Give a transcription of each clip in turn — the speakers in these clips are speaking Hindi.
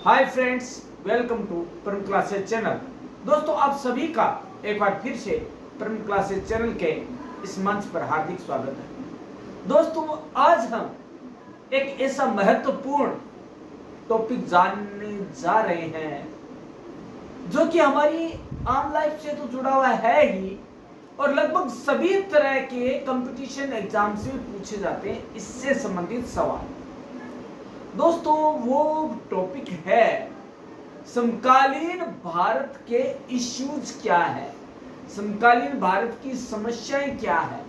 हाय फ्रेंड्स, वेलकम टू परम क्लासेस चैनल। दोस्तों, आप सभी का एक बार फिर से परम क्लासेस चैनल के इस मंच पर हार्दिक स्वागत है। दोस्तों, आज हम एक ऐसा महत्वपूर्ण टॉपिक जानने जा रहे हैं जो कि हमारी आम लाइफ से तो जुड़ा हुआ है ही और लगभग सभी तरह के कंपटीशन एग्जाम से पूछे जाते हैं इससे संबंधित सवाल। दोस्तों, वो टॉपिक है समकालीन भारत के इश्यूज क्या है, समकालीन भारत की समस्याएं क्या है,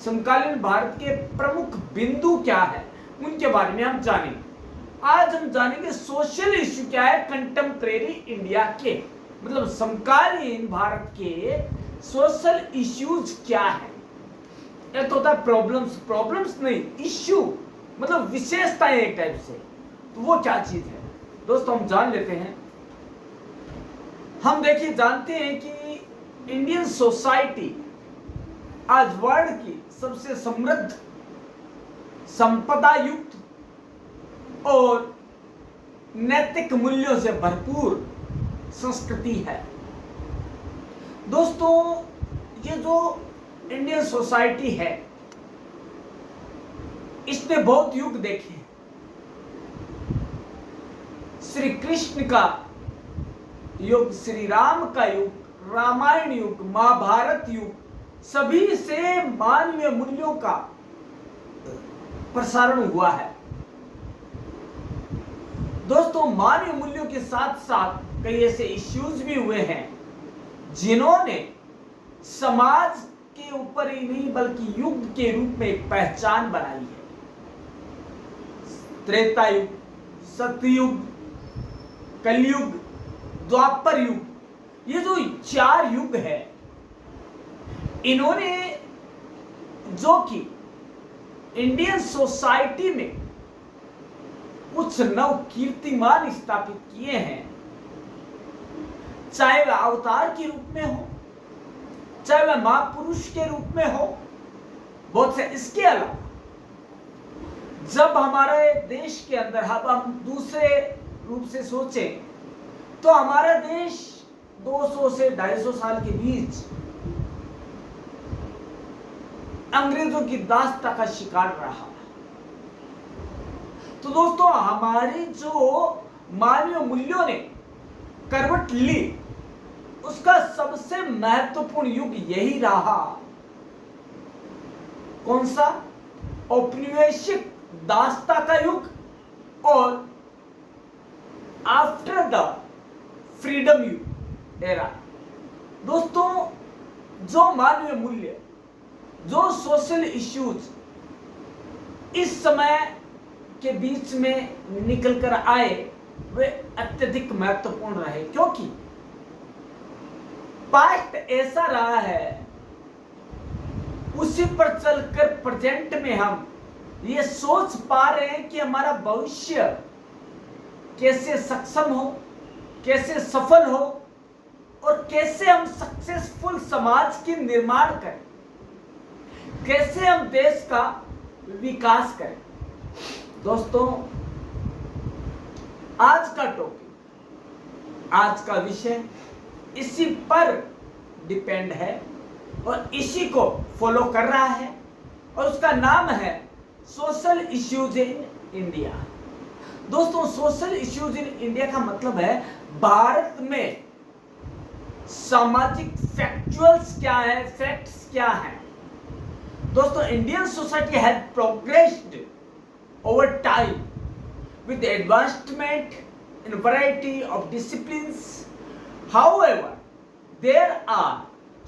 समकालीन भारत के प्रमुख बिंदु क्या है, उनके बारे में हम जानेंगे। आज हम जानेंगे सोशल इश्यू क्या है कंटेम्परेरी इंडिया के, मतलब समकालीन भारत के सोशल इश्यूज क्या है। एक तो होता है प्रॉब्लम्स नहीं, इश्यू मतलब विशेषताएं एक टाइप से। तो वो क्या चीज है दोस्तों, हम जान लेते हैं। हम देखिए जानते हैं कि इंडियन सोसाइटी आज वर्ल्ड की सबसे समृद्ध, संपदा युक्त और नैतिक मूल्यों से भरपूर संस्कृति है। दोस्तों, ये जो इंडियन सोसाइटी है इसने बहुत युग देखे। श्री कृष्ण का युग, श्री राम का युग, रामायण युग, महाभारत युग, सभी से मानवीय मूल्यों का प्रसारण हुआ है। दोस्तों, मानवीय मूल्यों के साथ साथ कई ऐसे इश्यूज भी हुए हैं जिन्होंने समाज के ऊपर ही नहीं बल्कि युग के रूप में एक पहचान बनाई है। त्रेता युग, सतयुग, कलयुग, द्वापर युग, ये जो 4 युग है, इन्होंने जो कि इंडियन सोसाइटी में कुछ नव कीर्तिमान स्थापित किए हैं, चाहे वह अवतार के रूप में हो, चाहे वह महापुरुष के रूप में हो, बहुत से। इसके अलावा जब हमारे देश के अंदर, हम दूसरे रूप से सोचें तो हमारा देश 200 से 250 साल के बीच अंग्रेजों की दास्ता का शिकार रहा। तो दोस्तों, हमारी जो मानवीय मूल्यों ने करवट ली उसका सबसे महत्वपूर्ण युग यही रहा। कौन सा? औपनिवेशिक दास्ता का युग और आफ्टर द फ्रीडम युग एरा। दोस्तों, जो मानवीय मूल्य, जो सोशल इश्यूज इस समय के बीच में निकल कर आए, वे अत्यधिक महत्वपूर्ण रहे, क्योंकि पास्ट ऐसा रहा है, उसी पर चलकर प्रेजेंट में हम ये सोच पा रहे हैं कि हमारा भविष्य कैसे सक्षम हो, कैसे सफल हो और कैसे हम सक्सेसफुल समाज की निर्माण करें, कैसे हम देश का विकास करें। दोस्तों, आज का टॉपिक, आज का विषय इसी पर डिपेंड है और इसी को फॉलो कर रहा है और उसका नाम है सोशल इश्यूज इन इंडिया। दोस्तों, सोशल इश्यूज इन इंडिया का मतलब है भारत में सामाजिक फैक्चुअल्स क्या है, फैक्ट्स क्या है। दोस्तों, Indian society has progressed over time with advancement in variety of disciplines. However, there are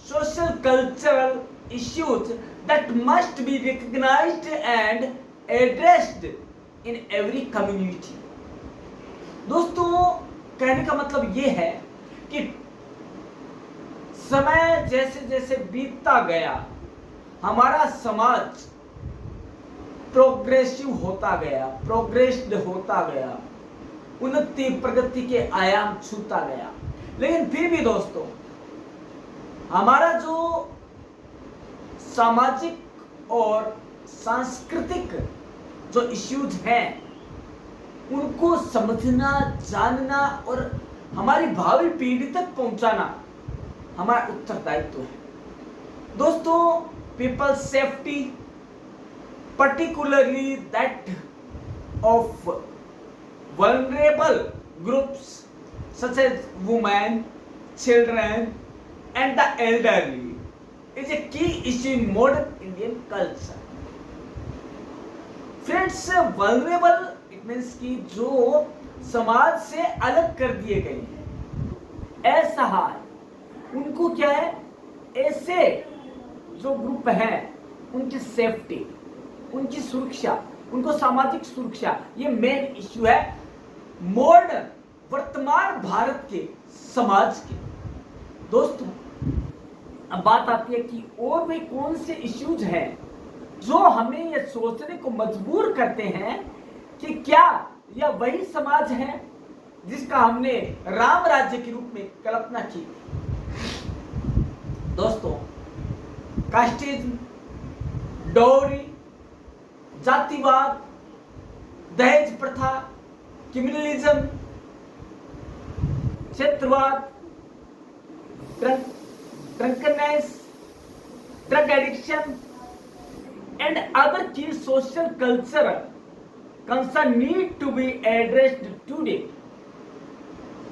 social cultural issues that must be recognized and addressed in every community. दोस्तों, कहने का मतलब ये है कि समय जैसे जैसे बीतता गया, हमारा समाज प्रोग्रेसिव होता गया, प्रोग्रेस्ड होता गया, उन्नति प्रगति के आयाम छूता गया। लेकिन फिर भी दोस्तों, हमारा जो सामाजिक और सांस्कृतिक जो इश्यूज हैं उनको समझना, जानना और हमारी भावी पीढ़ी तक पहुंचाना हमारा उत्तरदायित्व है। दोस्तों, people safety, particularly that of vulnerable groups such as women, children, and the elderly, is a key issue in modern Indian culture. Friends, vulnerable it means कि जो समाज से अलग कर दिए गए हैं, असहाय, उनको क्या है, ऐसे जो ग्रुप हैं उनकी सेफ्टी, उनकी सुरक्षा, उनको सामाजिक सुरक्षा, ये मेन इश्यू है मॉडर्न वर्तमान भारत के समाज के। दोस्तों, अब बात आती है कि और भी कौन से इश्यूज हैं जो हमें ये सोचने को मजबूर करते हैं कि क्या यह वही समाज है जिसका हमने राम राज्य के रूप में कल्पना की। दोस्तों, कास्टिज्म, डोरी, जातिवाद, दहेज प्रथा, क्रिमिनलिज्म, क्षेत्रवाद, drunkenness, drug addiction, and other key social cultural concerns need to be addressed today.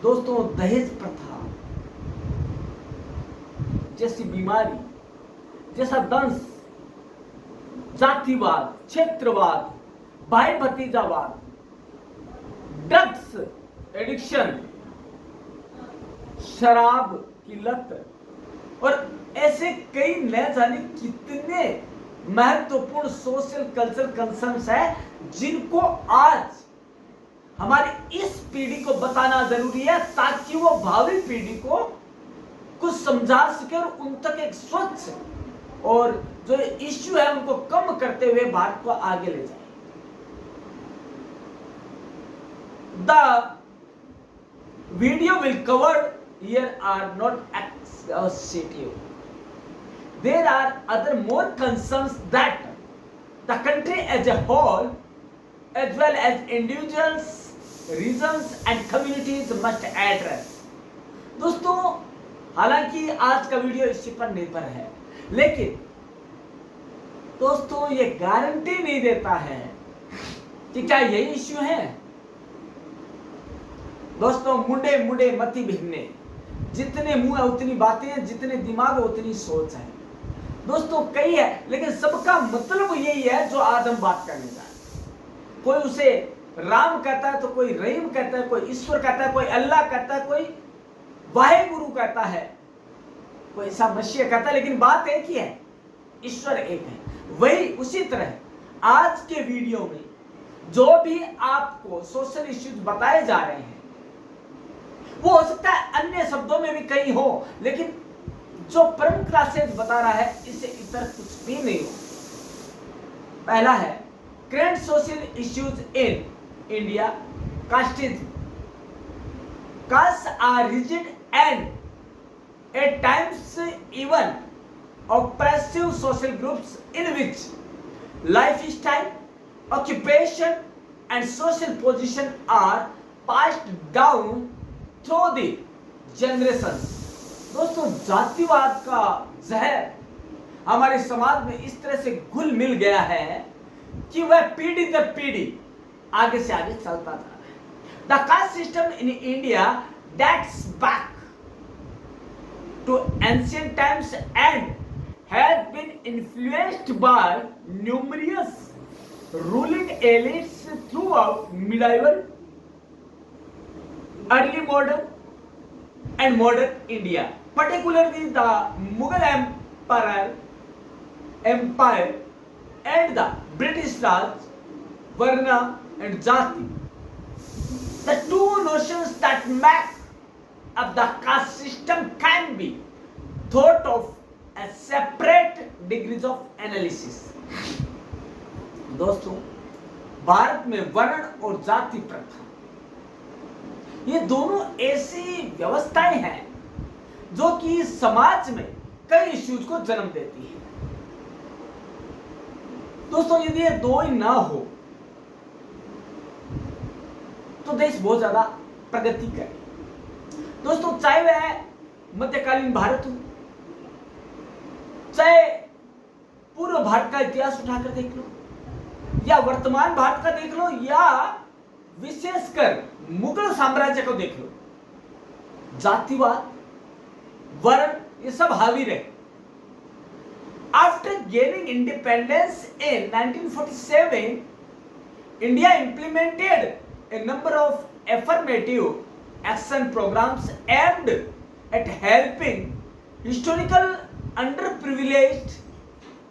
दोस्तों, दहेज प्रथा जैसी बीमारी, जैसा दंश, जातिवाद, क्षेत्रवाद, भाई भतीजावाद, ड्रग्स एडिक्शन, शराब की लत और ऐसे कई न जाने कितने महत्वपूर्ण सोशल कल्चर कंसर्न्स है जिनको आज हमारी इस पीढ़ी को बताना जरूरी है ताकि वो भावी पीढ़ी को कुछ समझा सके और उन तक एक स्वच्छ और जो इश्यू है उनको कम करते हुए भारत को आगे ले जाए। The video will cover here are not exhaustive. There are other more concerns that the country as a whole, as well as individuals, regions and communities must address. दोस्तों, हालांकि आज का वीडियो इसी पर निर्भर है, लेकिन दोस्तों ये गारंटी नहीं देता है कि क्या यही इश्यू है। दोस्तों, मुंडे मुंडे मति भिन्ने, जितने मुंह है उतनी बातें, जितने दिमाग है उतनी सोच है। दोस्तों, कई है लेकिन सबका मतलब यही है जो आज हम बात करने जा रहे हैं। कोई उसे राम कहता है तो कोई रहीम कहता है, कोई ईश्वर कहता है, कोई अल्लाह कहता है, कोई वाहिगुरु कहता है, कोई ईसा मसीह कहता है, लेकिन बात एक ही है, ईश्वर एक है। वही उसी तरह आज के वीडियो में जो भी आपको सोशल इश्यूज बताए जा रहे हैं वो हो सकता है अन्य शब्दों में भी कहीं हो, लेकिन जो परम क्लासेस बता रहा है इससे इतर कुछ भी नहीं हो। पहला है current social issues in India, casteism. Castes are rigid and at times even oppressive social groups in which lifestyle, occupation and social position are passed down through the generations. दोस्तों, जातिवाद का जहर हमारे समाज में इस तरह से घुल मिल गया है कि वह पीढ़ी दर पीढ़ी आगे से आगे चलता जा रहा है। The caste system in India dates back to ancient times and has been influenced by numerous ruling elites throughout medieval, early modern and modern India, particularly the Mughal Empire and the British Raj, Varna and Jati. The two notions that make up the caste system can be thought of as separate degrees of analysis. दोस्तों, भारत में वर्ण और जाति प्रथा ये दोनों ऐसी व्यवस्थाएं हैं जो कि समाज में कई इश्यूज को जन्म देती है। दोस्तों, यदि ये दो ही ना हो तो देश बहुत ज्यादा प्रगति करे। दोस्तों, चाहे वह मध्यकालीन भारत हो, चाहे पूर्व भारत का इतिहास उठाकर देख लो, या वर्तमान भारत का देख लो, या विशेषकर मुगल साम्राज्य को देख लो, जातिवाद, वर्ण, ये सब हावी रहे। After gaining independence in 1947, India implemented a number of affirmative action programs aimed at helping historical underprivileged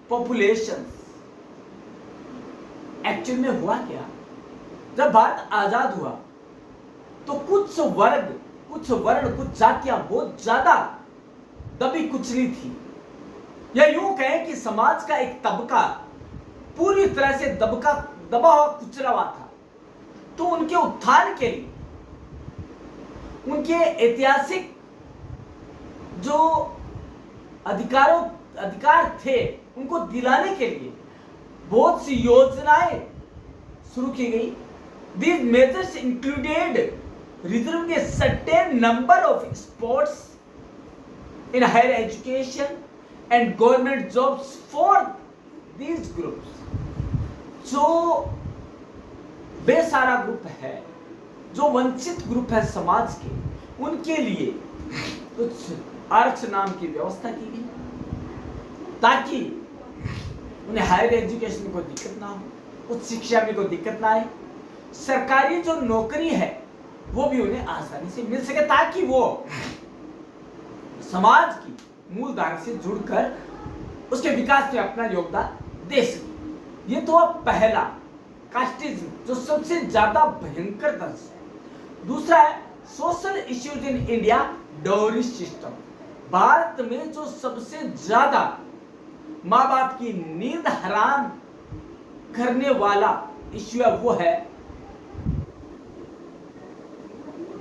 populations. Actual में हुआ क्या, जब भारत आजाद हुआ तो कुछ वर्ग, कुछ वर्ण, कुछ जातियां बहुत ज्यादा दबी कुचली थी, या यूं कहें कि समाज का एक तबका पूरी तरह से दबा हुआ कुचला हुआ था। तो उनके उत्थान के लिए, उनके ऐतिहासिक जो अधिकार थे उनको दिलाने के लिए बहुत सी योजनाएं शुरू की गई। These measures included reserving a certain number of spots in higher education and government jobs for these groups. जो बेसारा ग्रुप है, जो वंचित ग्रुप है समाज के, उनके लिए कुछ आरक्षण नाम की व्यवस्था की गई ताकि उन्हें हायर एजुकेशन में कोई दिक्कत ना हो, उच्च शिक्षा में कोई दिक्कत ना आए, सरकारी जो नौकरी है वो भी उन्हें आसानी से मिल सके, ताकि वो समाज की मूल धारा से जुड़कर उसके विकास में अपना योगदान दे सके। ये तो अब पहला कास्टिज्म, जो सबसे ज्यादा भयंकर दर्ज है। दूसरा है social issues in India, dowry system. Bharat में जो सबसे ज्यादा माँ बाप की नींद हराम करने वाला इश्यू है वो है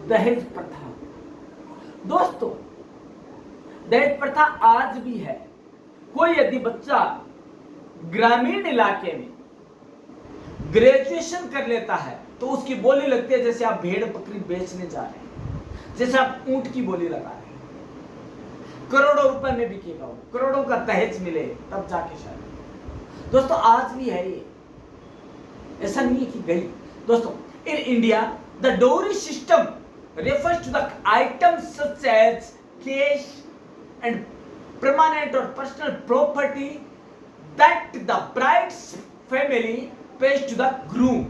दहेज प्रथा। दोस्तों, दहेज प्रथा आज भी है। कोई यदि बच्चा ग्रामीण इलाके में ग्रेजुएशन कर लेता है तो उसकी बोली लगती है जैसे आप भेड़ बकरी बेचने जा रहे हैं, जैसे आप ऊंट की बोली लगा रहे हैं। करोड़ों रुपए में बिकेगा वो, करोड़ों का दहेज मिले तब जाके शायद। दोस्तों, आज भी है ये, ऐसा नहीं है कि गई। दोस्तों, in India the dowry system refers to the items such as cash and permanent or personal property that the bride's family pays to the groom.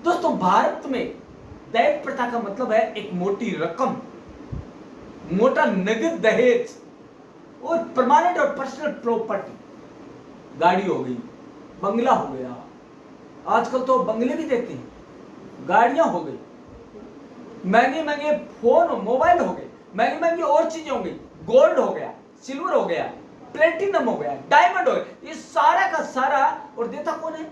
दोस्तों, भारत में दहेज प्रथा का मतलब है एक मोटी रकम, मोटा नगद दहेज और परमानेंट और पर्सनल प्रॉपर्टी। गाड़ी हो गई, बंगला हो गया, आजकल तो बंगले भी देते हैं, गाड़ियां हो गई, महंगे महंगे फोन मोबाइल हो गए, महंगी महंगी और चीजें हो गई, गोल्ड हो गया, सिल्वर हो गया, प्लेटिनम हो गया, डायमंड हो गया, ये सारा का सारा। और देता कौन है?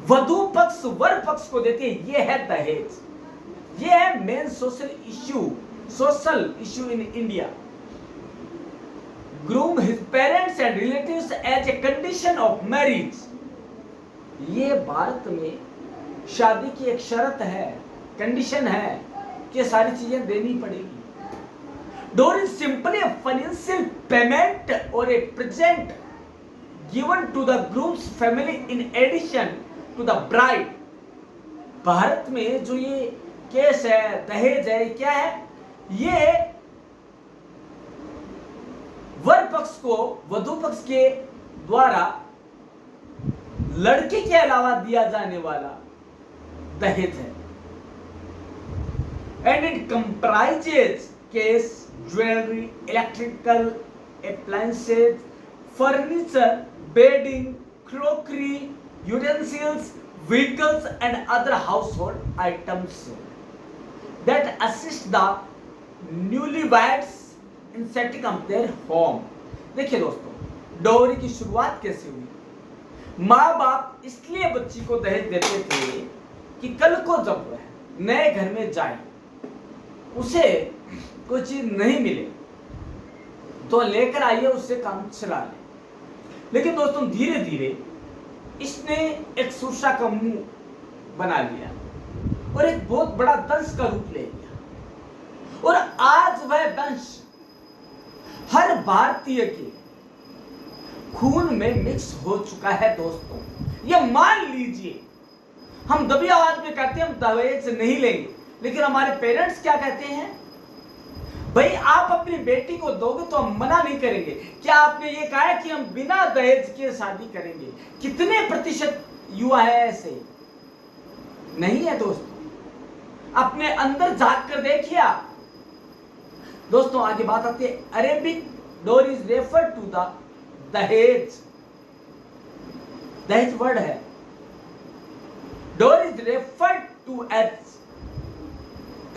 वधु पक्ष, वर पक्ष को देते हैं। ये है दहेज। ये है main social issue in India. Groom his parents and relatives as a condition of marriage. ये भारत में शादी की एक शर्त है, कंडीशन है कि सारी चीजें देनी पड़ेगी। डोरी simply a financial payment or a present given to the groom's family in addition to the bride. Bharat में जो ये केस है, दहेज है, क्या है? ये वर पक्ष को वधु पक्ष के द्वारा लड़के के अलावा दिया जाने वाला दहेज है। And it comprises cash, jewelry, electrical appliances, furniture, bedding, crockery, utensils, vehicles and other household items that assist the newlyweds in setting up their home. देखिए दोस्तों, डॉवरी की शुरुआत कैसे हुई? माँ बाप इसलिए बच्ची को दहेज देते थे कि कल को जब वह नए घर में जाए, उसे कोई चीज नहीं मिले तो लेकर आइए, उससे काम चला ले। लेकिन दोस्तों, धीरे धीरे इसने एक सुरक्षा का मुंह बना लिया। और एक बहुत बड़ा दंश का रूप ले लिया। और आज वह दंश हर भारतीय के खून में मिक्स हो चुका है। दोस्तों ये मान लीजिए, हम दबी आवाज में कहते हैं हम दहेज नहीं लेंगे, लेकिन हमारे पेरेंट्स क्या कहते हैं, भाई आप अपनी बेटी को दोगे तो हम मना नहीं करेंगे। क्या आपने ये कहा है कि हम बिना दहेज के शादी करेंगे? कितने प्रतिशत युवा है ऐसे? नहीं है दोस्तों। अपने अंदर झांक कर देखिए आप। दोस्तों आगे बात आती है, Arabic dower is refer to the dahej. दहेज वर्ड है। Dower is referred to as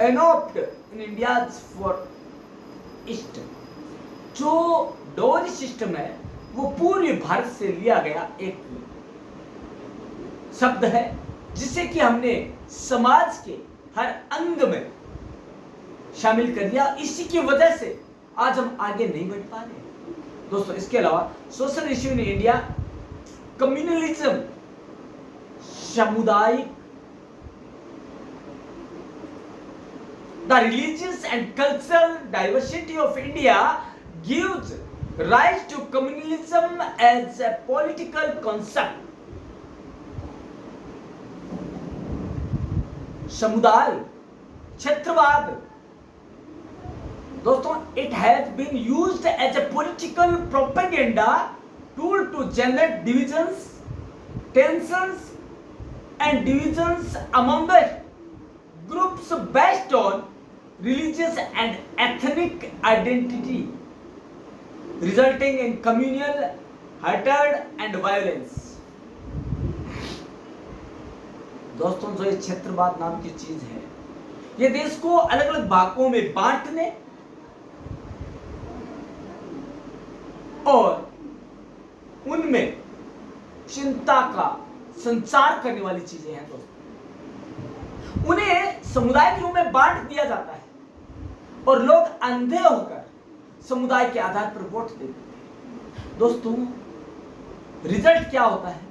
एनोप्ड इन इंडिया फॉर ईस्ट। जो डोर सिस्टम है वो पूर्वी भारत से लिया गया एक शब्द है, जिसे कि हमने समाज के हर अंग में शामिल कर दिया। इसी की वजह से आज हम आगे नहीं बढ़ पा रहे दोस्तों। इसके अलावा social issue in India, communalism, सामुदायिक, the religious and cultural diversity of India gives rise to communalism as a political concept. समुदाय, क्षेत्रवाद, दोस्तों, it has been used as a political propaganda tool to generate divisions, tensions, and divisions among the groups based on religious and ethnic identity, resulting in communal hatred and violence. दोस्तों जो ये क्षेत्रवाद नाम की चीज है, ये देश को अलग अलग भागों में बांटने और उनमें चिंता का संचार करने वाली चीजें हैं दोस्तों। उन्हें समुदाय के रूप में बांट दिया जाता है और लोग अंधे होकर समुदाय के आधार पर वोट देते हैं। दोस्तों रिजल्ट क्या होता है?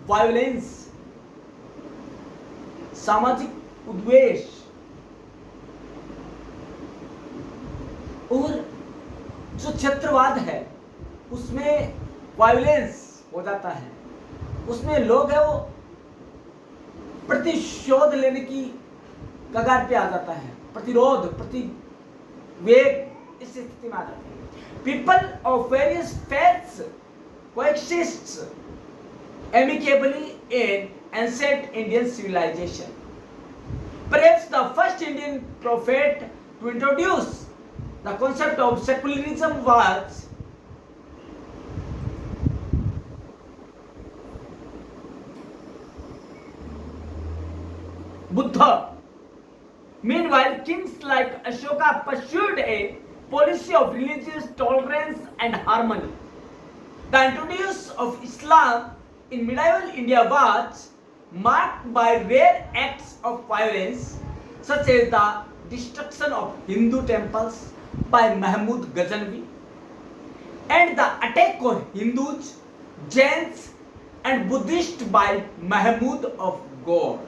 वायलेंस, सामाजिक उद्वेष और जो क्षेत्रवाद है उसमें वायलेंस हो जाता है। उसमें लोग है वो प्रतिशोध लेने की कगार पे आ जाता है, प्रतिरोध, प्रतिवेग इस स्थिति में आ जाते हैं। People of various faiths coexist amicably in ancient Indian civilization. Perhaps the first Indian prophet to introduce the concept of secularism was Buddha. Meanwhile, kings like Ashoka pursued a policy of religious tolerance and harmony. The introduction of Islam in medieval India was marked by rare acts of violence, such as the destruction of Hindu temples by Mahmud Ghaznavi and the attack on Hindus, Jains and Buddhists by Mahmud of Gaur.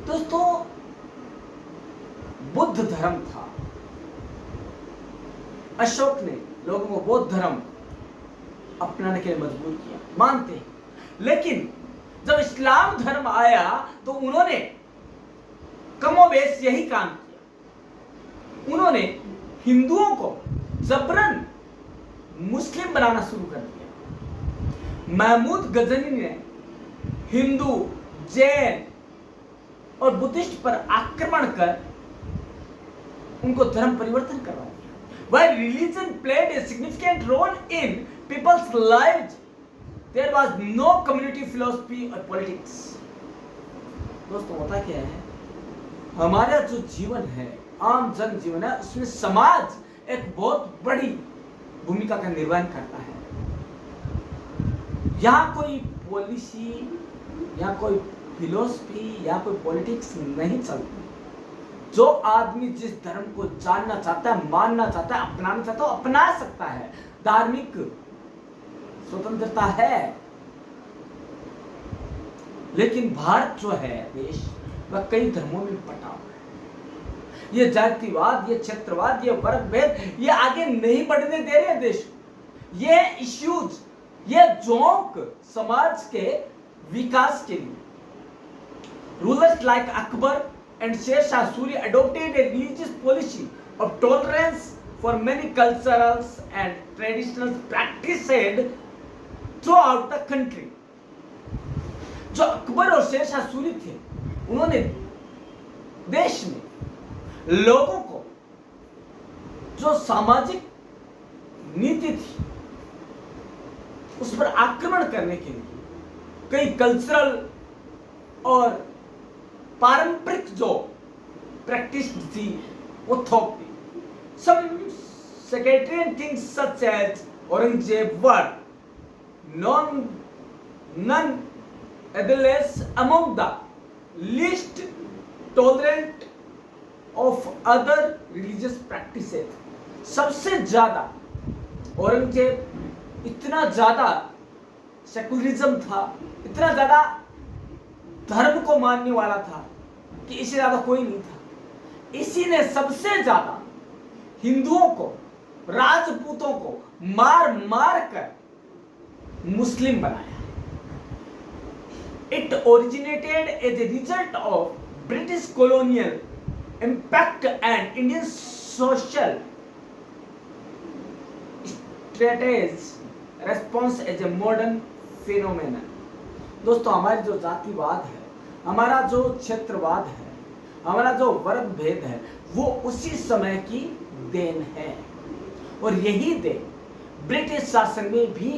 दोस्तों बुद्ध धर्म था। अशोक ने लोगों को बौद्ध धर्म अपनाने के लिए मजबूर किया, मानते हैं। लेकिन जब इस्लाम धर्म आया तो उन्होंने कमोबेश यही काम किया। उन्होंने हिंदुओं को जबरन मुस्लिम बनाना शुरू कर दिया। महमूद गजनी ने हिंदू, जैन और बुद्धिस्ट पर आक्रमण कर उनको धर्म परिवर्तन करवा दिया। While religion played a significant role in people's lives, there was no community philosophy or politics. दोस्तों होता क्या है, हमारा जो जीवन है, आम जन जीवन है, उसमें समाज एक बहुत बड़ी भूमिका का निर्वहन करता है। यहाँ कोई पॉलिसी या कोई फिलोसफी या कोई पॉलिटिक्स नहीं चलती। जो आदमी जिस धर्म को जानना चाहता है, मानना चाहता है, अपनाना चाहता है, अपना सकता है। धार्मिक स्वतंत्रता है। लेकिन भारत जो है देश, वह कई धर्मों में बटा हुआ है। ये जातिवाद, ये क्षेत्रवाद, ये वर्ग भेद, ये आगे नहीं बढ़ने दे रहे देश। ये इश्यूज, ये जोंक समाज के विकास के लिए। Rulers like Akbar and Sher Shah Suri adopted a religious policy of tolerance for many cultures and traditional practices throughout the country. जो अकबर और शेर शाह सूरी थे, उन्होंने देश में लोगों को जो सामाजिक नीति थी उस पर आक्रमण करने के लिए कई कल्चरल और पारंपरिक जो प्रैक्टिस थी वो थोप दी। सम sectarian things such as Aurangzeb were nonetheless among the least tolerant of other religious practices. सबसे ज्यादा औरंगजेब इतना ज्यादा सेकुलरिज्म था, इतना ज्यादा धर्म को मानने वाला था कि इससे ज्यादा कोई नहीं था। इसी ने सबसे ज्यादा हिंदुओं को, राजपूतों को मार मार कर मुस्लिम बनाया। It originated as a result of British colonial impact and Indian social strategies response as a modern phenomenon. दोस्तों, हमारी जो जातिवाद है, हमारा जो क्षेत्रवाद है, हमारा जो वर्ग भेद है, वो उसी समय की देन है। और यही देन ब्रिटिश शासन में भी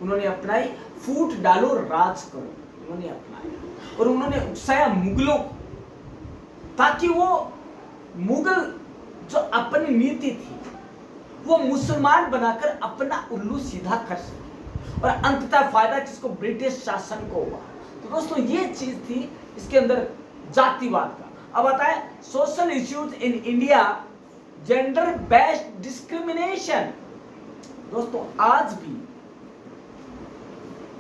उन्होंने अपनाई। फूट डालो राज करो उन्होंने अपनाया और उन्होंने उकसाया मुगलों को, ताकि वो मुगल जो अपनी नीति थी वो मुसलमान बनाकर अपना उल्लू सीधा कर सके। और अंततः फायदा किसको? ब्रिटिश शासन को हुआ। तो दोस्तों, ये चीज थी इसके अंदर जातिवाद का। अब आता है social issues in India, gender based discrimination. दोस्तों, आज भी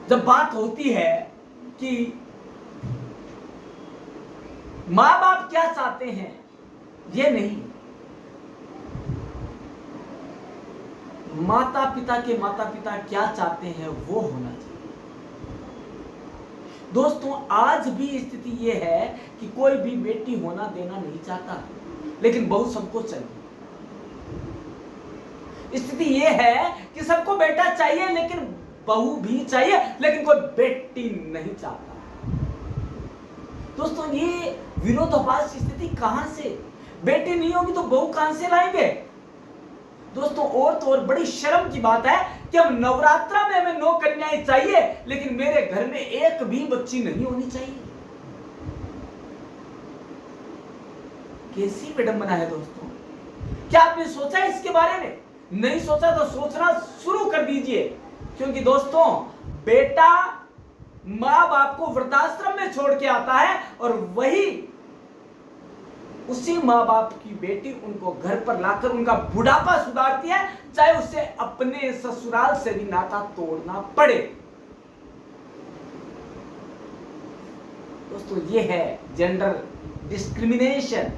जब बात होती है कि माँ बाप क्या चाहते हैं, ये नहीं, माता पिता के माता पिता क्या चाहते हैं वो होना चाहिए। दोस्तों, आज भी स्थिति ये है कि कोई भी बेटी होना देना नहीं चाहता, लेकिन बहू सबको चाहिए। स्थिति ये है कि सबको बेटा चाहिए लेकिन बहू भी चाहिए, लेकिन कोई बेटी नहीं चाहता। दोस्तों, ये विरोधाभास स्थिति कहां से? बेटी नहीं होगी तो बहू कहां से लाएंगे? दोस्तों, और तो और बड़ी शर्म की बात है कि हम नवरात्रा में हमें 9 कन्याएं चाहिए, लेकिन मेरे घर में एक भी बच्ची नहीं होनी चाहिए। कैसी विडंबना है दोस्तों। क्या आपने सोचा इसके बारे में? नहीं सोचा तो सोचना शुरू कर दीजिए, क्योंकि दोस्तों, बेटा माँ बाप को वृद्धाश्रम में छोड़ के आता है और वही उसी माँ बाप की बेटी उनको घर पर लाकर उनका बुढ़ापा सुधारती है, चाहे उसे अपने ससुराल से भी नाता तोड़ना पड़े। दोस्तों, ये है जेंडर डिस्क्रिमिनेशन।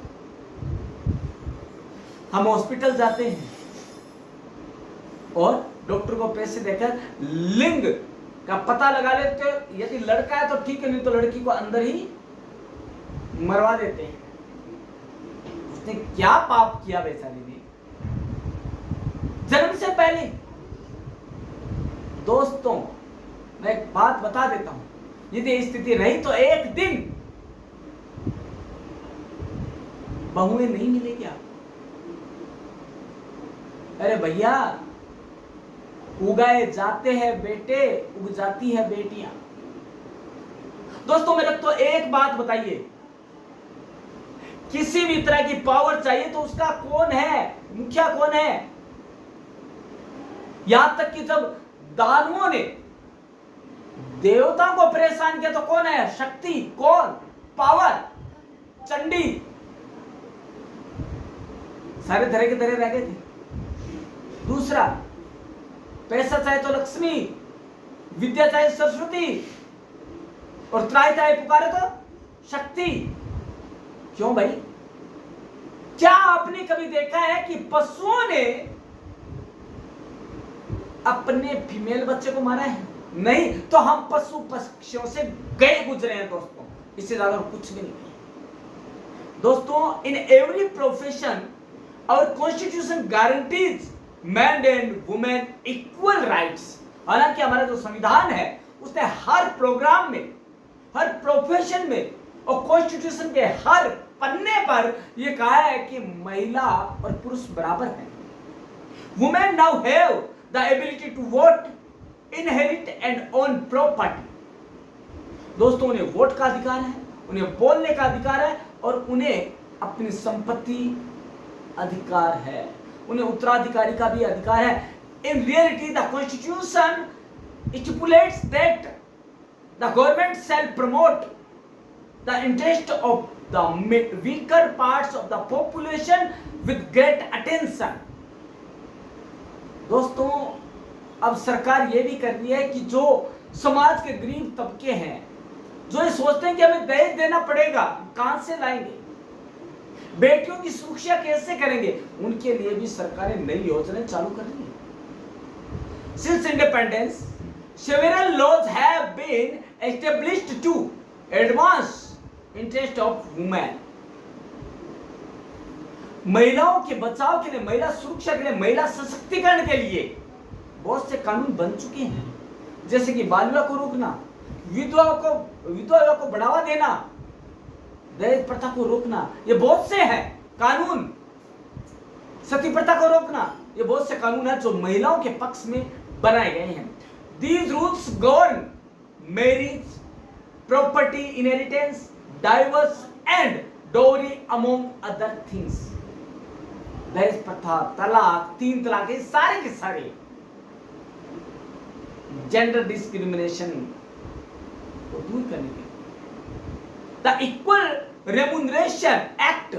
हम हॉस्पिटल जाते हैं और डॉक्टर को पैसे देकर लिंग का पता लगा लेते हो। यदि लड़का है तो ठीक है, नहीं तो लड़की को अंदर ही मरवा देते हैं। उसने क्या पाप किया बेचारी ने जन्म से पहले? दोस्तों, मैं एक बात बता देता हूं, यदि स्थिति रही तो एक दिन बहुएं नहीं मिलेगी आपको। अरे भैया, उगाए जाते हैं बेटे, उग जाती है बेटियां। दोस्तों, मेरे तो एक बात बताइए, किसी भी तरह की पावर चाहिए तो उसका कौन है? मुखिया कौन है? यहां तक कि जब दानवों ने देवताओं को परेशान किया तो कौन है? शक्ति। कौन? पावर, चंडी। सारे धरे के धरे रह गए थे। दूसरा, पैसा चाहे तो लक्ष्मी, विद्या चाहे सरस्वती, और त्राहि त्राहि पुकारे तो शक्ति। क्यों भाई? क्या आपने कभी देखा है कि पशुओं ने अपने फीमेल बच्चे को मारा है? नहीं। तो हम पशु पक्षियों से गए गुजरे हैं दोस्तों, इससे ज्यादा कुछ भी नहीं है दोस्तों। In every profession our constitution guarantees man and women equal rights. हालांकि हमारा जो संविधान है उसने हर प्रोग्राम में, हर प्रोफेशन में और कॉन्स्टिट्यूशन के हर पन्ने पर यह कहा है कि महिला और पुरुष बराबर हैं। Women now have the ability to vote, inherit and own property. दोस्तों उन्हें वोट का अधिकार है, उन्हें बोलने का अधिकार है और उन्हें अपनी संपत्ति अधिकार है, उन्हें उत्तराधिकारी का भी अधिकार है। In reality the constitution stipulates that the government shall promote the interest of the weaker parts of the population with great attention। दोस्तों अब सरकार ये भी कर रही है कि जो समाज के गरीब तबके हैं, जो ये सोचते हैं कि हमें दहेज देना पड़ेगा, कहां से लाएंगे, बेटियों की सुरक्षा कैसे करेंगे, उनके लिए भी सरकारें नई योजनाएं चालू कर रही है। Since independence, several laws have been established to advance interest of women। महिलाओं के बचाव के लिए, महिला सुरक्षा के लिए, महिला सशक्तिकरण के लिए बहुत से कानून बन चुके हैं, जैसे कि बाल विवाह को रोकना, विधवा को बढ़ावा देना, दहेज प्रथा को रोकना, ये बहुत से हैं कानून। सती प्रथा को रोकना, ये बहुत से कानून हैं जो महिलाओं के पक्ष में बनाए गए हैं। These rules govern marriage, property, inheritance, divorce and dowry among other things। दहेज प्रथा, तलाक, 3 तलाक, ये सारे के सारे जेंडर डिस्क्रिमिनेशन को दूर करने के लिए The Equal Remuneration Act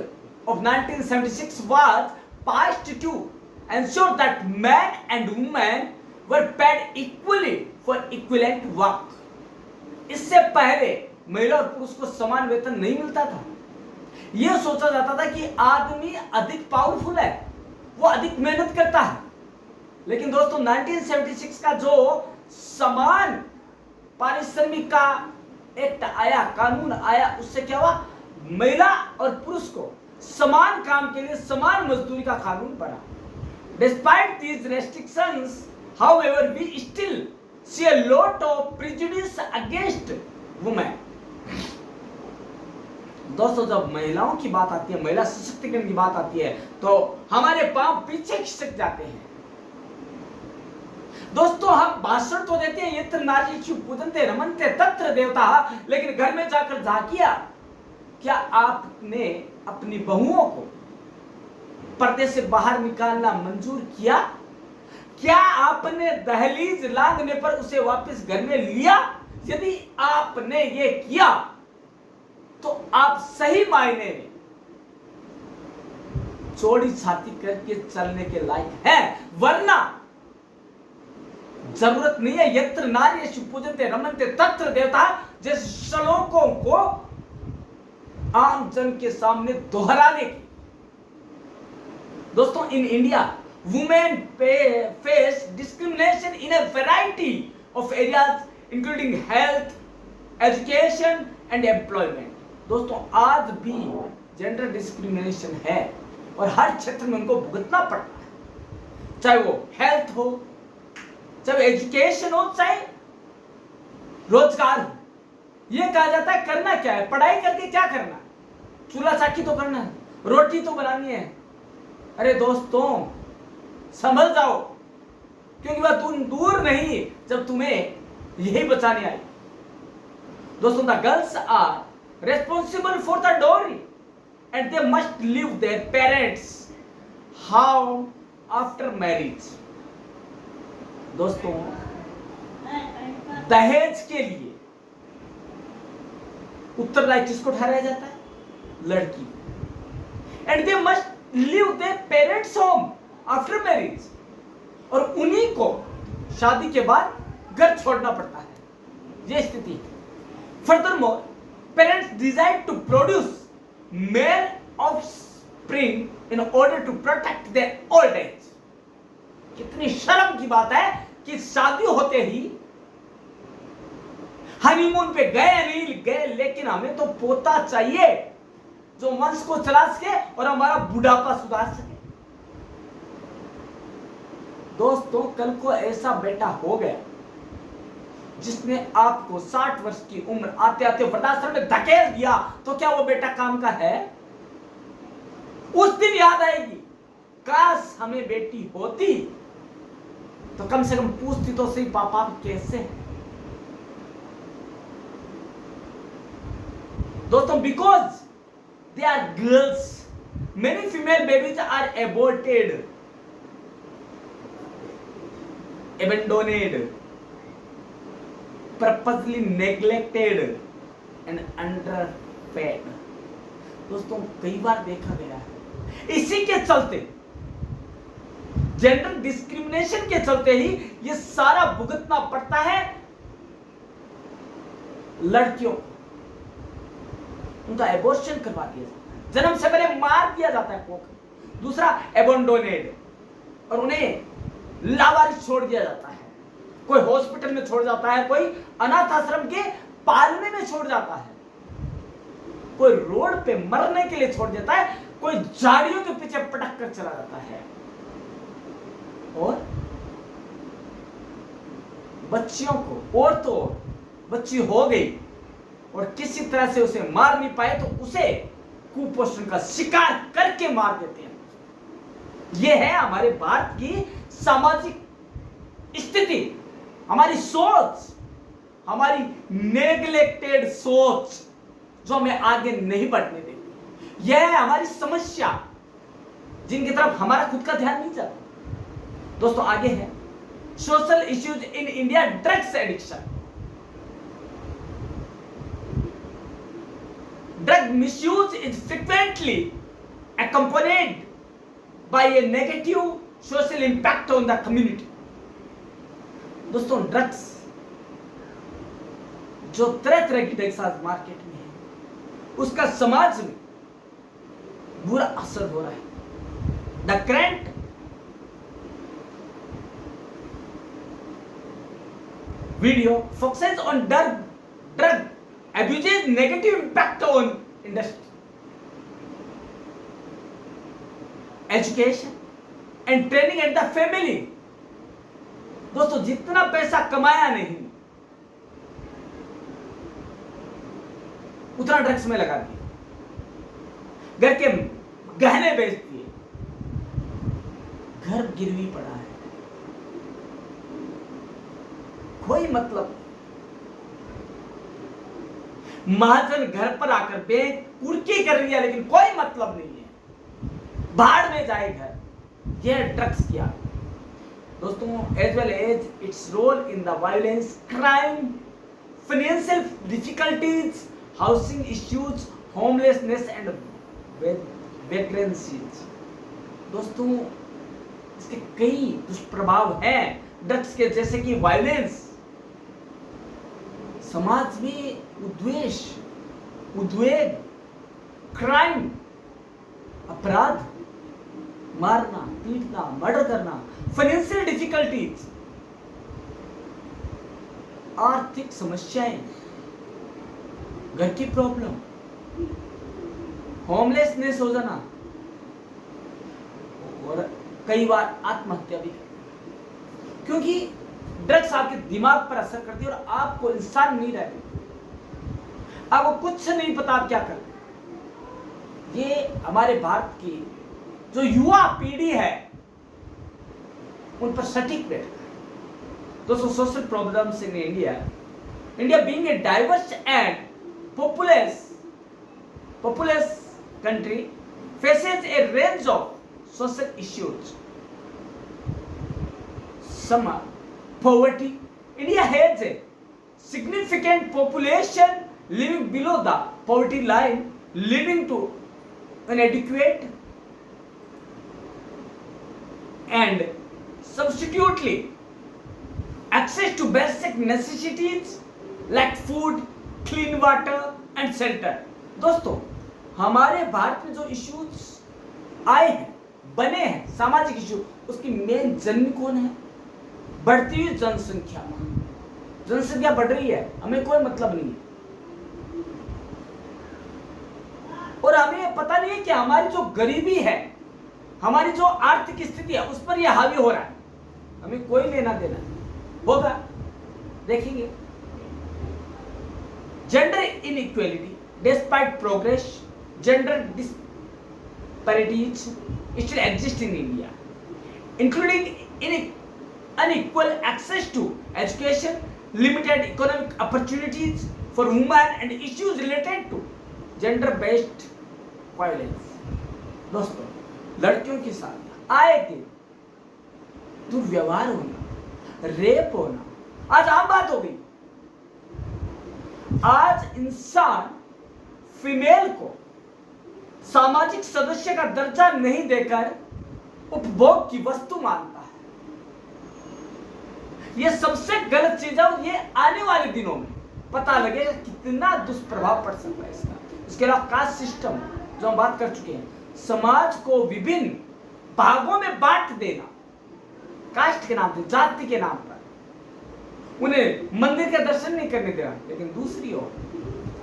of 1976 was passed to ensure that men and women were paid equally for equivalent work। इससे पहले महिला और पुरुष को समान वेतन नहीं मिलता था। यह सोचा जाता था कि आदमी अधिक पावरफुल है, वो अधिक मेहनत करता है। लेकिन दोस्तों 1976 का जो समान पारिश्रमिक का एक्ट आया, कानून आया, उससे क्या हुआ, महिला और पुरुष को समान काम के लिए समान मजदूरी का कानून बना। Despite these restrictions, however, we still see a lot of prejudice against women। दोस्तों जब महिलाओं की बात आती है, महिला सशक्तिकरण की बात आती है, तो हमारे पांव पीछे खिसक जाते हैं। दोस्तों हम भाषण तो देते हैं, यत्र नारीषु पूजन्ते रमन्ते तत्र देवता, लेकिन घर में जाकर झांकिया, क्या आपने अपनी बहुओं को पर्दे से बाहर निकालना मंजूर किया? क्या आपने दहलीज लांघने पर उसे वापस घर में लिया? यदि आपने ये किया तो आप सही मायने में चौड़ी छाती करके चलने के लायक है, वरना जरूरत नहीं है यत्र नारीषु पूजन्ते रमन्ते तत्र देवता जैसे श्लोकों को आम जन के सामने दोहराने की। दोस्तों in India women face discrimination in a variety of areas including health, education and employment. दोस्तों आज भी जेंडर डिस्क्रिमिनेशन है और हर क्षेत्र में उनको भुगतना पड़ता है, चाहे वो हेल्थ हो, चाहे एजुकेशन हो, चाहे रोजगार हो। यह कहा जाता है करना क्या है, पढ़ाई करके क्या करना है, चूल्हा चाकी तो करना है, रोटी तो बनानी है। अरे दोस्तों संभल जाओ, क्योंकि वह तुम दूर नहीं जब तुम्हें यही बचाने आई। दोस्तों the girls are responsible for the dowry and they must leave their parents house after marriage। दोस्तों दहेज के लिए उत्तरदायी किसको ठहराया जाता है? लड़की। and they must leave their parents home after marriage, और उन्हीं को शादी के बाद घर छोड़ना पड़ता है। ये स्थिति है। Furthermore, parents desire to produce male offspring in order to protect their old age. कितनी शर्म की बात है कि शादी होते ही हनीमून पे गए नहीं गए, लेकिन हमें तो पोता चाहिए जो वंश को चला सके और हमारा बुढ़ापा सुधार सके। दोस्तों, कल को ऐसा बेटा हो गया जिसने आपको 60 वर्ष की उम्र आते आते वृद्धाश्रम में धकेल दिया, तो क्या वो बेटा काम का है? उस दिन याद आएगी, काश हमें बेटी होती तो कम से कम पूछती तो सही, पापा कैसे है। दोस्तों, because they are girls, many female babies are aborted, abandoned, purposely neglected and underfed. दोस्तों, कई बार देखा गया है, इसी के चलते, जेंडर डिस्क्रिमिनेशन के चलते ही ये सारा भुगतना पड़ता है लड़कियों को। उनका एबॉर्शन करवा दिया जाता है, जन्म से पहले मार दिया जाता है कोख। दूसरा, एबंडोनेड, और उन्हें लावारिस छोड़ दिया जाता है। कोई हॉस्पिटल में छोड़ जाता है, कोई अनाथ आश्रम के पालने में छोड़ जाता है, कोई रोड पे मरने के लिए छोड़ देता है, कोई झाड़ियों के पीछे पटक कर चला जाता है। और बच्चियों को, और तो बच्ची हो गई और किसी तरह से उसे मार नहीं पाए तो उसे कुपोषण का शिकार करके मार देते हैं। यह है हमारे भारत की सामाजिक स्थिति, हमारी सोच, हमारी नेग्लेक्टेड सोच जो हमें आगे नहीं बढ़ने देती। यह है हमारी समस्या जिनकी तरफ हमारा खुद का ध्यान नहीं जाता। दोस्तों, आगे है social issues in India, drugs addiction. Drug misuse is frequently accompanied by a negative social impact on the community. दोस्तों, ड्रग्स, जो तरह तरह की ड्रग्स आज मार्केट में है, उसका समाज में बुरा असर हो रहा है। The current video focuses on drug abuses negative impact on industry, education and training at the family. दोस्तों, जितना पैसा कमाया नहीं उतना ड्रग्स में लगा दिया, घर के गहने बेच दिए, घर गिरवी पड़ा है, कोई मतलब। महाजन घर पर आकर बेकुर्की कर रही है, लेकिन कोई मतलब नहीं है, भाड़ में जाए घर। यह ड्रग्स किया। दोस्तों, as well as its role in the violence, crime, financial difficulties, housing issues, homelessness and vacancies. दोस्तों, इसके कई दुष्प्रभाव हैं ड्रग्स के, जैसे कि वायलेंस, समाज में उद्वेष, उद्वेग, क्राइम, अपराध, मारना, पीटना, मर्डर करना, फाइनेंशियल डिफिकल्टीज, आर्थिक समस्याएं, घर की प्रॉब्लम, होमलेसनेस हो जाना, और कई बार आत्महत्या भी, क्योंकि ड्रग्स आपके दिमाग पर असर करती है और आपको इंसान नहीं रहती, आपको कुछ नहीं पता आप क्या कर रहे हैं। ये हमारे भारत की जो युवा पीढ़ी है उन पर सटीक बैठता है। दोस्तों, social problems in India being a diverse and populous country faces a range of social issues. Some are poverty. India has a significant population living below the poverty line, leading to inadequate and substitutely access to basic necessities like food, clean water and shelter. दोस्तों, हमारे भारत में जो इश्यूज आए हैं, बने हैं, सामाजिक इश्यू, उसकी मेन जन्म कौन है? बढ़ती हुई जनसंख्या। जनसंख्या बढ़ रही है, हमें कोई मतलब नहीं है, और हमें पता नहीं है कि हमारी जो गरीबी है, हमारी जो आर्थिक स्थिति है, उस पर यह हावी हो रहा है। हमें कोई लेना देना होगा। देखेंगे, gender inequality despite progress, gender disparities still exist in India, including unequal access to education, limited economic opportunities for women, and issues related to gender-based violence। दोस्तों, लड़कियों के साथ आए दिन दुर्व्यवहार होना, रेप होना आज आम बात हो गई। आज इंसान फीमेल को सामाजिक सदस्य का दर्जा नहीं देकर उपभोग की वस्तु मानता है। यह सबसे गलत चीज है, और यह आने वाले दिनों में पता लगेगा कितना दुष्प्रभाव पड़ सकता है इसका। इसके अलावा कास्ट सिस्टम, जो हम बात कर चुके हैं, समाज को विभिन्न भागों में बांट देना, कास्ट के नाम पर, जाति के नाम पर, उन्हें मंदिर का दर्शन नहीं करने देना। लेकिन दूसरी ओर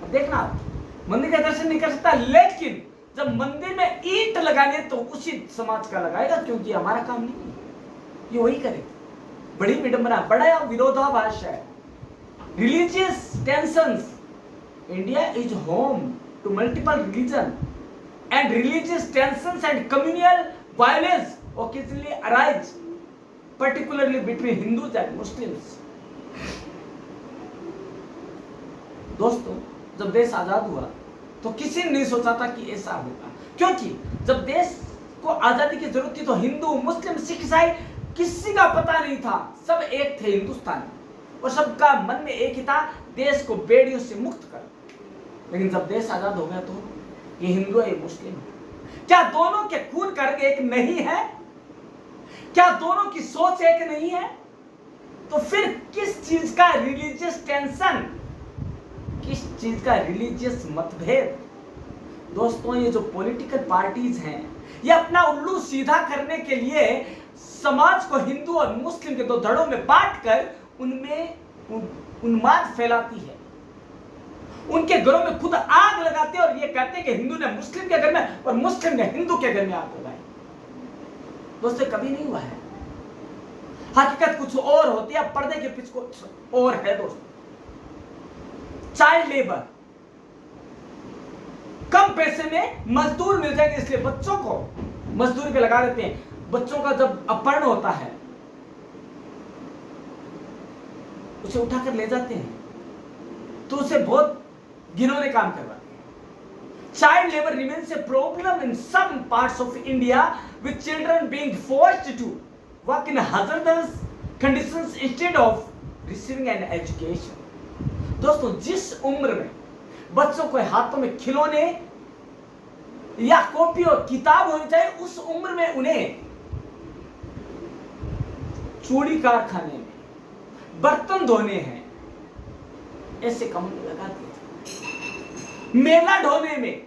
अब देखना, आप मंदिर का दर्शन नहीं कर सकता, लेकिन जब मंदिर में ईंट लगाने तो उसी समाज का लगाएगा, क्योंकि हमारा काम नहीं है, ये वही करेगा। बड़ी विडंबना, बड़ा विरोधाभास है। Religious tensions, India is home to multiple religion, and religious tensions and communal violence occasionally arise, particularly between Hindus and Muslims। दोस्तों, जब देश आजाद हुआ तो किसी ने नहीं सोचा था कि ऐसा होगा, क्योंकि जब देश को आजादी की जरूरत थी तो हिंदू, मुस्लिम, सिख, ईसाई किसी का पता नहीं था, सब एक थे हिंदुस्तान, और सबका मन में एक ही था, देश को बेड़ियों से मुक्त कर। लेकिन जब देश आजाद हो गया तो ये हिंदू है, ये मुस्लिम है, क्या दोनों के खून का रंग एक नहीं है? क्या दोनों की सोच एक नहीं है? तो फिर किस चीज का रिलीजियस टेंशन, किस चीज का रिलीजियस मतभेद? दोस्तों, ये जो पॉलिटिकल पार्टीज हैं, ये अपना उल्लू सीधा करने के लिए समाज को हिंदू और मुस्लिम के दो धड़ों में बांटकर उनमें उन्माद फैलाती है, उनके घरों में खुद आग लगाते हैं, और ये कहते हैं कि हिंदू ने मुस्लिम के घर में और मुस्लिम ने हिंदू के घर में आग लगाई। दोस्तों, कभी नहीं हुआ है। हकीकत कुछ और होती है, पर्दे के पीछे कुछ और है। दोस्तों, चाइल्ड लेबर, कम पैसे में मजदूर मिल जाएंगे, इसलिए बच्चों को मजदूरी पे लगा देते हैं। बच्चों का जब अपहरण होता है, उसे उठाकर ले जाते हैं, तो उसे बहुत घिनौने काम करवाते हैं। Child labour remains a problem in some parts of India, with children being forced to work in hazardous conditions instead of receiving an education। दोस्तों, जिस उम्र में बच्चों को हाथों में खिलौने या कॉपी और किताब होनी चाहिए, उस उम्र में उन्हें चूड़ी कारखाने में बर्तन धोने हैं, ऐसे काम लगा दिए, मेला ढोने में,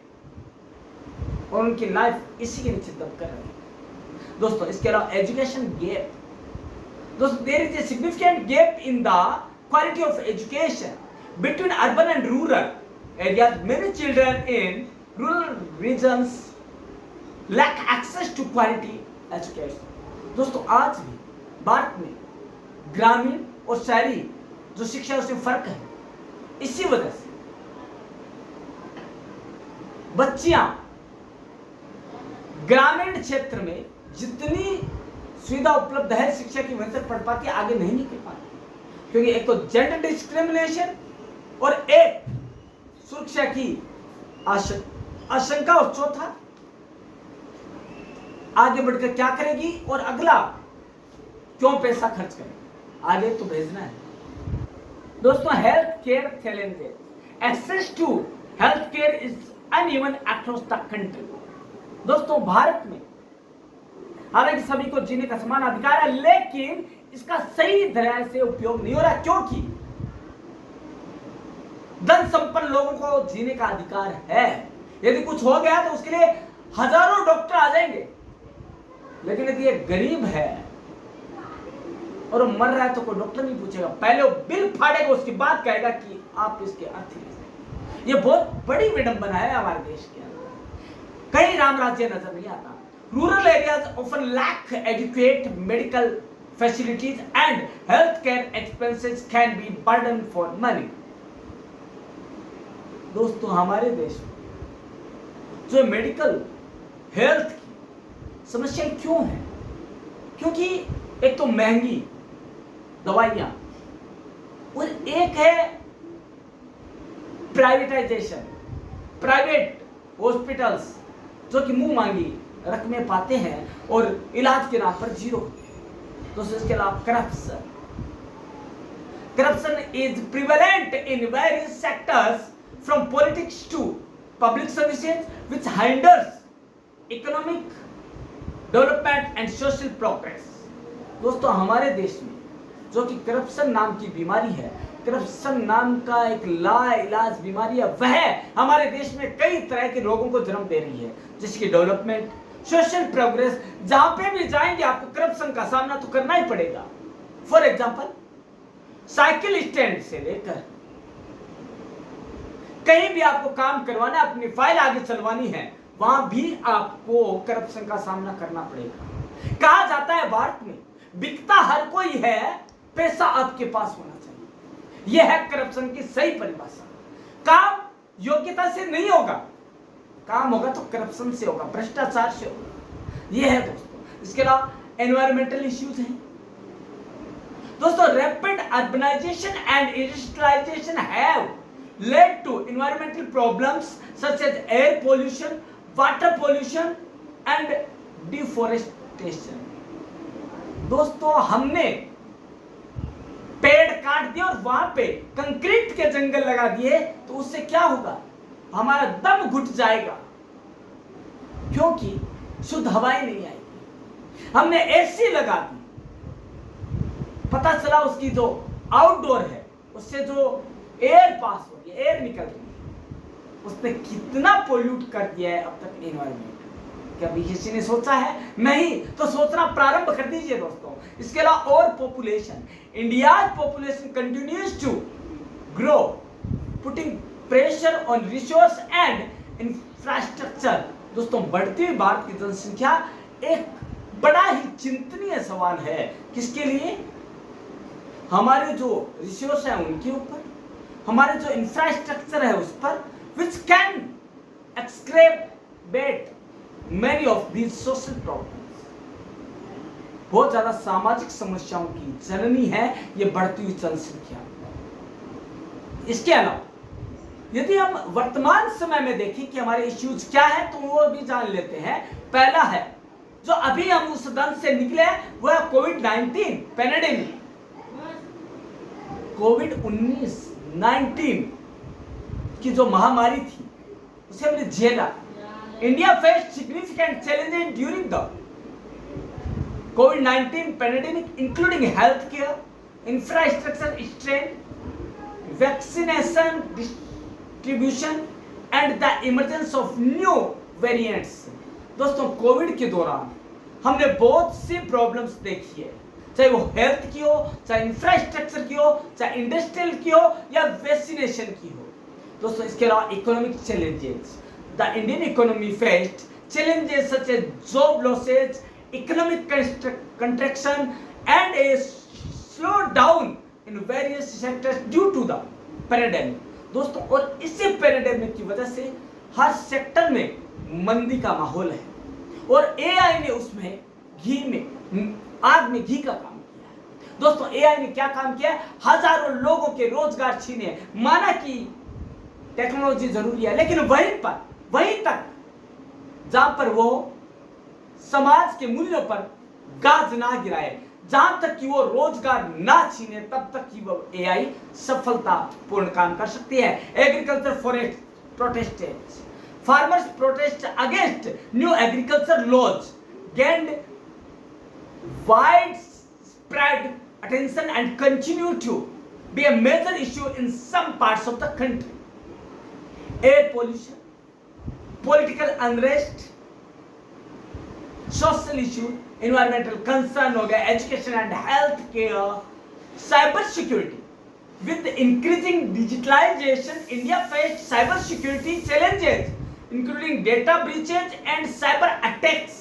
और उनकी लाइफ इसी के नीचे दब कर रही है। दोस्तों, इसके अलावा एजुकेशन गैप, दोस्तों, there is a significant gap in the quality of education between urban and rural areas. Many children in rural regions lack access to quality education. दोस्तों, आज भी भारत में ग्रामीण और शहरी जो शिक्षा, उसमें फर्क है। इसी वजह से बच्चियां ग्रामीण क्षेत्र में जितनी सुविधा उपलब्ध है शिक्षा की, वहीं तक पढ़ पाती है, आगे नहीं निकल पाती, क्योंकि एक तो जेंडर डिस्क्रिमिनेशन और एक सुरक्षा की आशंका, और चौथा आगे बढ़कर क्या करेगी, और अगला क्यों पैसा खर्च करेगी, आगे तो भेजना है। दोस्तों, health care challenges, access to health care is uneven across the country. दोस्तों, भारत में हालांकि सभी को जीने का समान अधिकार है, लेकिन इसका सही तरह से उपयोग नहीं हो रहा, क्योंकि धन संपन्न लोगों को जीने का अधिकार है। यदि कुछ हो गया तो उसके लिए हजारों डॉक्टर आ जाएंगे, लेकिन यदि एक गरीब है और वो मर रहा है तो कोई डॉक्टर नहीं पूछेगा, पहले वो बिल फाड़ेगा, उसके बाद कहेगा कि आप इसके अर्थ लीजिए। ये बहुत बड़ी विडंबना है हमारे देश के अंदर। कहीं राम राज्य नजर नहीं आता। Rural areas often lack adequate medical facilities and health care expenses can be burden for money. दोस्तों, हमारे देश में जो मेडिकल हेल्थ की समस्या क्यों है? क्योंकि एक तो महंगी दवाइयां और एक है प्राइवेटाइजेशन, प्राइवेट हॉस्पिटल्स जो कि मुंह मांगी रकमें पाते हैं और इलाज के नाम पर जीरो। दोस्तों, इसके अलावा corruption is prevalent in various sectors from politics to public services which hinders economic development and social progress. दोस्तों, हमारे देश में जो कि करप्शन नाम की बीमारी है, करप्शन नाम का एक लाइलाज बीमारी है, वह हमारे देश में कई तरह के रोगों को जन्म दे रही है, जिसकी डेवलपमेंट, सोशल प्रोग्रेस, जहां पे भी जाएंगे आपको करप्शन का सामना तो करना ही पड़ेगा। फॉर एग्जांपल, साइकिल स्टैंड से लेकर कहीं भी आपको काम करवाना, अपनी फाइल आगे चलवानी है, वहां भी आपको करप्शन का सामना करना पड़ेगा। कहा जाता है भारत में बिकता हर कोई है, पैसा आपके पास होना चाहिए। यह है करप्शन की सही परिभाषा। काम योग्यता से नहीं होगा, काम होगा तो करप्शन से होगा, भ्रष्टाचार से होगा। यह है दोस्तों। इसके अलावा एनवायरमेंटल इश्यूज हैं दोस्तों। Rapid urbanisation and industrialisation have led to environmental problems such as air pollution, water pollution and deforestation। दोस्तों, हमने पेड़ काट दिए और वहां पे कंक्रीट के जंगल लगा दिए तो उससे क्या होगा? हमारा दम घुट जाएगा, क्योंकि शुद्ध हवाएं नहीं आएगी। हमने एसी लगा दी, पता चला उसकी जो आउटडोर है उससे जो एयर पास हो रही है, एयर निकल रही है, उसने कितना पोल्यूट कर दिया है अब तक एनवायरमेंट। क्या अभी किसी ने सोचा है? नहीं, तो सोचना प्रारंभ कर दीजिए दोस्तों। इसके अलावा और population, India's population continues to grow putting pressure on resource and infrastructure. दोस्तों, बढ़ती हुई भारत की जनसंख्या एक बड़ा ही चिंतनीय सवाल है। किसके लिए? हमारे जो रिसोर्स है उनके ऊपर, हमारे जो इंफ्रास्ट्रक्चर है उस पर, which can exacerbate many of these social problems। बहुत ज्यादा सामाजिक समस्याओं की जननी है ये बढ़ती हुई जनसंख्या। इसके अलावा यदि हम वर्तमान समय में देखें कि हमारे इश्यूज क्या है तो वो भी जान लेते हैं। पहला है, जो अभी हम उस दंश से निकले वो है कोविड-19 पैंडेमिक। कोविड-19 की जो महामारी थी उसे हमने झेला। India faced significant challenges during the covid pandemic including health care, infrastructure strain, vaccination distribution and the emergence of new variants. दोस्तों, कोविड के दौरान हमने बहुत सी प्रॉब्लम्स देखी है, चाहे वो हेल्थ की हो, चाहे इंफ्रास्ट्रक्चर की हो, चाहे इंडस्ट्रियल की हो या वैक्सीनेशन की हो। दोस्तों, इसके अलावा economic challenges, the Indian economy faced challenges such as job losses, economic contraction and a slowdown in various sectors due to the pandemic। दोस्तों, और इसी पैंडेमिक की वजह से हर सेक्टर में मंदी का माहौल है और एआई ने उसमें आग में घी का काम किया है। दोस्तों, एआई ने क्या काम किया है? हजारों लोगों के रोजगार छीने। माना कि टेक्नोलॉजी जरूरी है, लेकिन वहीं तक जहां पर वो समाज के मूल्यों पर गाज ना गिराए, जहां तक कि वो रोजगार ना छीने, तब तक कि वो एआई सफलतापूर्ण काम कर सकती है। Agriculture forest protested, farmers protest against new agriculture laws gained widespread attention and continue to be a major issue in some parts of the country. Air pollution, political unrest, social issue, environmental concern हो गया, education and health care, cyber security. With the increasing digitalization, India faced cyber security challenges, including data breaches and cyber attacks.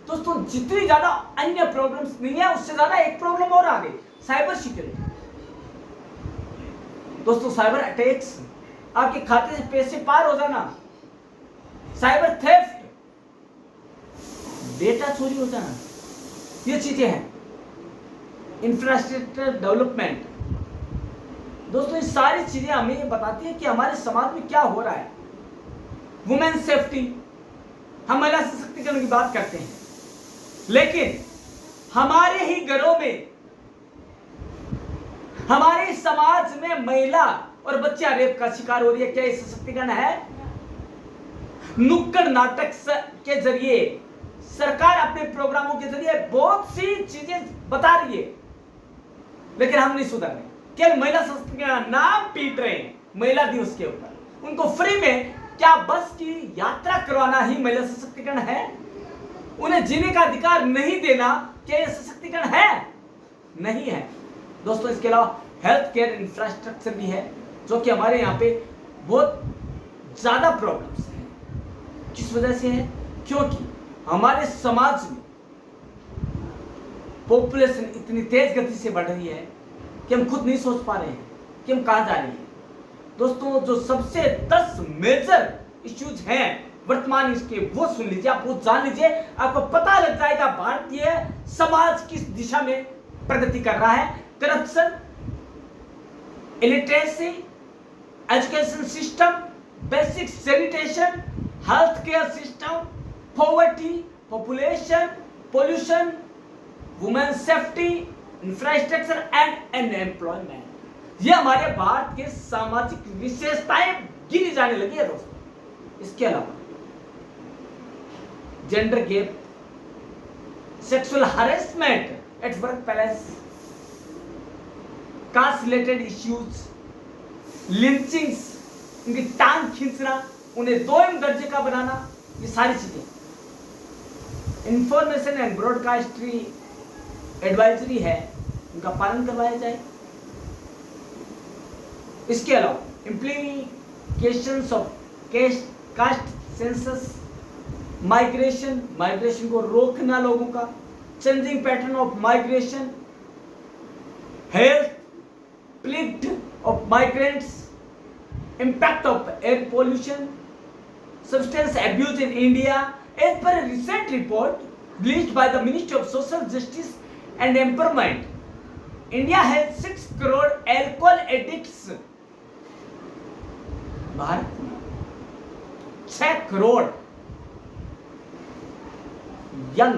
दोस्तों जितनी ज्यादा अन्य प्रॉब्लम्स नहीं है उससे ज्यादा एक प्रॉब्लम और आ गई, साइबर सिक्योरिटी। दोस्तों साइबर अटैक्स, आपके खाते से पैसे पार हो जाना, साइबर थेफ्ट, डेटा चोरी हो जाना, ये चीजें हैं। इंफ्रास्ट्रक्चर डेवलपमेंट, दोस्तों ये सारी चीजें हमें ये बताती है कि हमारे समाज में क्या हो रहा है। वुमेन सेफ्टी, हम महिला सशक्तिकरण की बात करते हैं, लेकिन हमारे ही घरों में, हमारे समाज में महिला और बच्चियां रेप का शिकार हो रही है। क्या ये सशक्तिकरण है? नुक्कड़ नाटक के जरिए सरकार अपने प्रोग्रामों के जरिए बहुत सी चीजें बता रही है, लेकिन हम नहीं सुधर रहे। केवल महिला सशक्तिकरण नाम पीट रहे हैं महिला दिवस के ऊपर। उनको फ्री में क्या बस की यात्रा करवाना ही महिला सशक्तिकरण है? उन्हें जीने का अधिकार नहीं देना क्या यह सशक्तिकरण है? नहीं है दोस्तों। इसके अलावा हेल्थ केयर इंफ्रास्ट्रक्चर भी है, जो कि हमारे यहाँ पे बहुत ज्यादा प्रॉब्लम्स हैं। किस वजह से है? क्योंकि हमारे समाज में पॉपुलेशन इतनी तेज गति से बढ़ रही है कि हम खुद नहीं सोच पा रहे हैं कि हम कहां जा रहे हैं। दोस्तों जो सबसे 10 मेजर इश्यूज हैं वर्तमान इसके, वो सुन लीजिए, आप वो जान लीजिए, आपको पता लग जाएगा भारतीय समाज किस दिशा में प्रगति कर रहा है। Corruption, illiteracy, education system, basic sanitation, health care system, poverty, population, pollution, women safety, infrastructure and unemployment. ये हमारे भारत के सामाजिक विशेषताएं गिनी जाने लगी है दोस्तों। इसके अलावा gender gap, sexual harassment at work place, caste related issues, lynchings, उनकी टांग खींचना, उन्हें 2 दर्जे का बनाना, ये सारी चीजें। इंफॉर्मेशन एंड ब्रॉडकास्टिंग एडवाइजरी है, उनका पालन करवाया जाए। इसके अलावा implications of caste census, migration को रोकना लोगों का, changing pattern of migration, health plight of migrants, impact of air pollution, substance abuse in India. As per a recent report released by the Ministry of Social Justice and Empowerment, India has 6 crore alcohol addicts. Bharat में 6 करोड़ यंग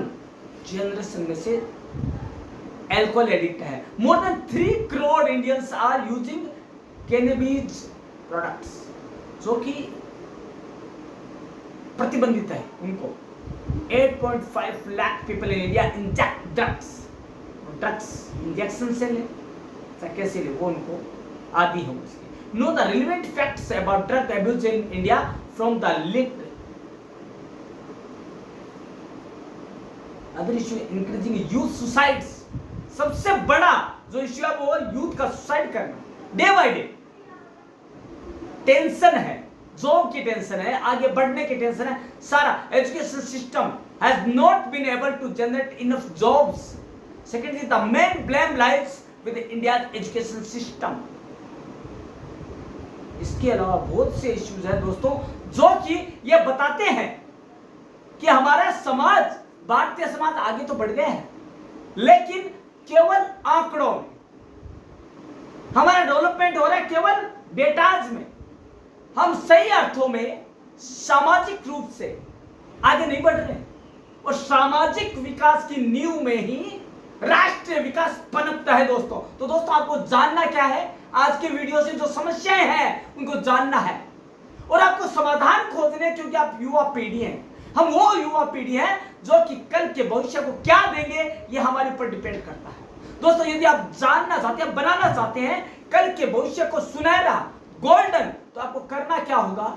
जनरेशन में से अल्कोहल एडिक्ट है। More than 3 crore Indians are using cannabis products, जो कि प्रतिबंधित है उनको। 8.5 lakh people in India inject drugs injection से ले कैसे ले, वो उनको आदि हो उसके। Know the relevant facts about drug abuse in India from the list. Other issue increasing youth suicides, सबसे बड़ा जो इश्यू है वो यूथ का सुसाइड करना। डे बाय डे टेंशन है, जॉब की टेंशन है, आगे बढ़ने की टेंशन है। सारा education system has not been able to generate enough jobs. Secondly the main blame lies with India education system. इसके अलावा बहुत से इश्यूज हैं दोस्तों, जो कि ये बताते हैं कि हमारा समाज, भारतीय समाज आगे तो बढ़ गया है, लेकिन केवल आंकड़ों में। हमारा डेवलपमेंट हो रहा है केवल डेटाज में। हम सही अर्थों में सामाजिक रूप से आगे नहीं बढ़ रहे, और सामाजिक विकास की नींव में ही राष्ट्रीय विकास पनपता है दोस्तों। तो दोस्तों आपको जानना क्या है, आज के वीडियो से जो समस्याएं हैं उनको जानना है और आपको समाधान खोजने, क्योंकि आप युवा पीढ़ी हैं। हम वो युवा पीढ़ी हैं जो कि कल के भविष्य को क्या देंगे ये हमारे ऊपर डिपेंड करता है। दोस्तों यदि आप जानना चाहते हैं, बनाना चाहते हैं कल के भविष्य को सुनहरा, गोल्डन, तो आपको करना क्या होगा?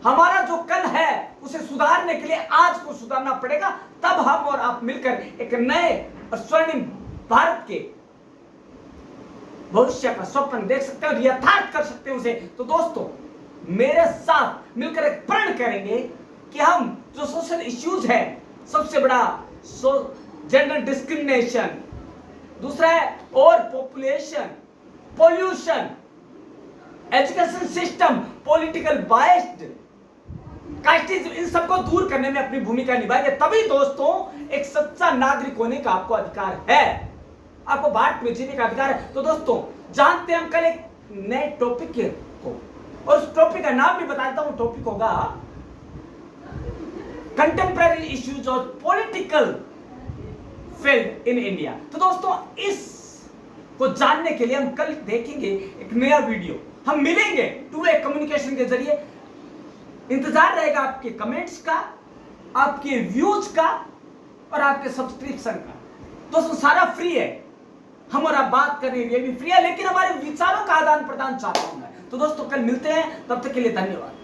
हमारा जो कल है उसे सुधारने के लिए आज को सुधारना पड़ेगा। तब हम और आप मिलकर एक नए और स्वर्णिम भारत के भविष्य का स्वप्न देख सकते हैं और यथार्थ कर सकते हैं उसे। तो दोस्तों मेरे साथ मिलकर एक प्रण करेंगे कि हम जो सोशल इश्यूज है, सबसे बड़ा जेंडर डिस्क्रिमिनेशन, दूसरा है overpopulation, pollution, education system, political biased, casteism, इन सबको दूर करने में अपनी भूमिका निभाएंगे। तभी दोस्तों एक सच्चा नागरिक होने का आपको अधिकार है, आपको भारत में जीने का अधिकार है। तो दोस्तों जानते हैं हम कल एक नए टॉपिक को, और उस टॉपिक का नाम भी बता देता हूं। टॉपिक होगा कंटेम्पररी इश्यूज और पॉलिटिकल फील्ड इन इंडिया। तो दोस्तों इस को जानने के लिए हम कल देखेंगे एक नया वीडियो, हम मिलेंगे टू वे कम्युनिकेशन के जरिए। इंतजार रहेगा आपके कमेंट्स का, आपके व्यूज का और आपके सब्सक्रिप्शन का। दोस्तों सारा फ्री है, हम और आप बात कर रहे हैं ये भी फ्री है, लेकिन हमारे विचारों का आदान प्रदान चाहता हूं मैं। तो दोस्तों कल मिलते हैं, तब तक के लिए धन्यवाद।